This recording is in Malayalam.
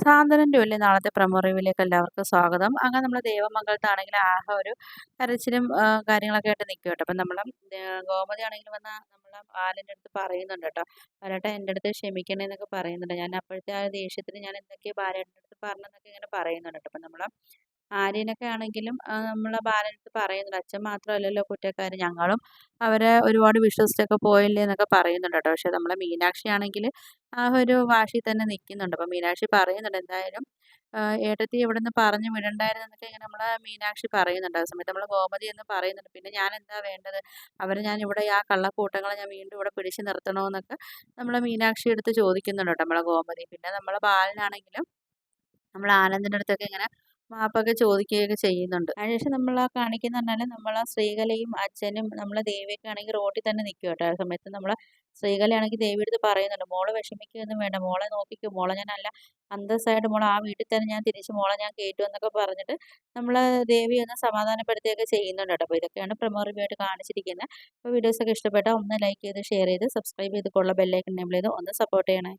സാന്ത്വനൻ്റെ ഉള്ളിൽ നാളത്തെ പ്രൊമോ റിവ്യൂലേക്ക് എല്ലാവർക്കും സ്വാഗതം. അങ്ങനെ നമ്മളെ ദേവമംഗലത്താണെങ്കിൽ ആകെ ഒരു കരച്ചിലും കാര്യങ്ങളൊക്കെ ആയിട്ട് നിൽക്കും കേട്ടോ. അപ്പം നമ്മളെ ഗോമതി ആണെങ്കിലും വന്ന് നമ്മളെ ബാലൻ്റെ അടുത്ത് പറയുന്നുണ്ട് കേട്ടോ. ബാലേട്ടാ എൻ്റെ അടുത്ത് ക്ഷമിക്കണേ എന്നൊക്കെ പറയുന്നുണ്ട്. ഞാൻ അപ്പോഴത്തെ ആ ദേഷ്യത്തിന് ഞാൻ എന്തൊക്കെയോ ബാലേട്ടൻ്റെ അടുത്ത് പറഞ്ഞെന്നൊക്കെ ഇങ്ങനെ പറയുന്നുണ്ട് കേട്ടോ. അപ്പം നമ്മളെ ആര്യനൊക്കെ ആണെങ്കിലും നമ്മളെ ബാലൻ്റെ അടുത്ത് പറയുന്നുണ്ട്. അച്ഛൻ മാത്രമല്ലല്ലോ കുറ്റക്കാരൻ, ഞങ്ങളും അവരെ ഒരുപാട് വിശ്വസിച്ചൊക്കെ പോയില്ലേ എന്നൊക്കെ പറയുന്നുണ്ട് കേട്ടോ. പക്ഷേ നമ്മളെ മീനാക്ഷി ആണെങ്കിൽ ആ ഒരു വാശിയിൽ തന്നെ നിൽക്കുന്നുണ്ട്. അപ്പം മീനാക്ഷി പറയുന്നുണ്ട് എന്തായാലും ഏട്ടത്തി ഇവിടുന്ന് പറഞ്ഞു വിടണ്ടായിരുന്നു എന്നൊക്കെ ഇങ്ങനെ നമ്മളെ മീനാക്ഷി പറയുന്നുണ്ട്. ആ സമയത്ത് നമ്മളെ ഗോമതി എന്ന് പറയുന്നുണ്ട്. പിന്നെ ഞാൻ എന്താ വേണ്ടത്? അവരെ ഞാൻ ഇവിടെ ആ കള്ളക്കൂട്ടങ്ങളെ ഞാൻ വീണ്ടും ഇവിടെ പിടിച്ച് നിർത്തണോ എന്നൊക്കെ നമ്മളെ മീനാക്ഷി എടുത്ത് ചോദിക്കുന്നുണ്ട് കേട്ടോ നമ്മളെ ഗോമതി. പിന്നെ നമ്മളെ ബാലനാണെങ്കിലും നമ്മൾ ആനന്ദിൻ്റെ അടുത്തൊക്കെ ഇങ്ങനെ മാപ്പൊക്കെ ചോദിക്കുകയൊക്കെ ചെയ്യുന്നുണ്ട്. അതിനുശേഷം നമ്മൾ ആ കാണിക്കുന്ന പറഞ്ഞാൽ നമ്മൾ ആ ശ്രീകലയും അച്ഛനും നമ്മളെ ദേവിയൊക്കെ ആണെങ്കിൽ റോട്ടിൽ തന്നെ നിൽക്കും കേട്ടോ. ആ സമയത്ത് നമ്മളെ ശ്രീകലയാണെങ്കിൽ ദേവിയുടെ അടുത്ത് പറയുന്നുണ്ട്, മോളെ വിഷമിക്കുകയൊന്നും വേണ്ട, മോളെ നോക്കിക്കും, മോളെ ഞാൻ നല്ല അന്തസ്സായിട്ട് മോളെ ആ വീട്ടിൽ തന്നെ ഞാൻ തിരിച്ച് മോളെ ഞാൻ കയറ്റും എന്നൊക്കെ പറഞ്ഞിട്ട് നമ്മളെ ദേവി ഒന്ന് സമാധാനപ്പെടുത്തുകയൊക്കെ ചെയ്യുന്നുണ്ട് കേട്ടോ. അപ്പോൾ ഇതൊക്കെയാണ് പ്രൊമോ റിവ്യൂ ആയിട്ട് കാണിച്ചിരിക്കുന്നത്. അപ്പോൾ വീഡിയോസൊക്കെ ഇഷ്ടപ്പെട്ടാൽ ഒന്ന് ലൈക്ക് ചെയ്ത് ഷെയർ ചെയ്ത് സബ്സ്ക്രൈബ് ചെയ്തിട്ടുള്ള ബെല്ലൈക്കൺ എനേബിൾ ചെയ്ത് ഒന്ന് സപ്പോർട്ട് ചെയ്യണേ.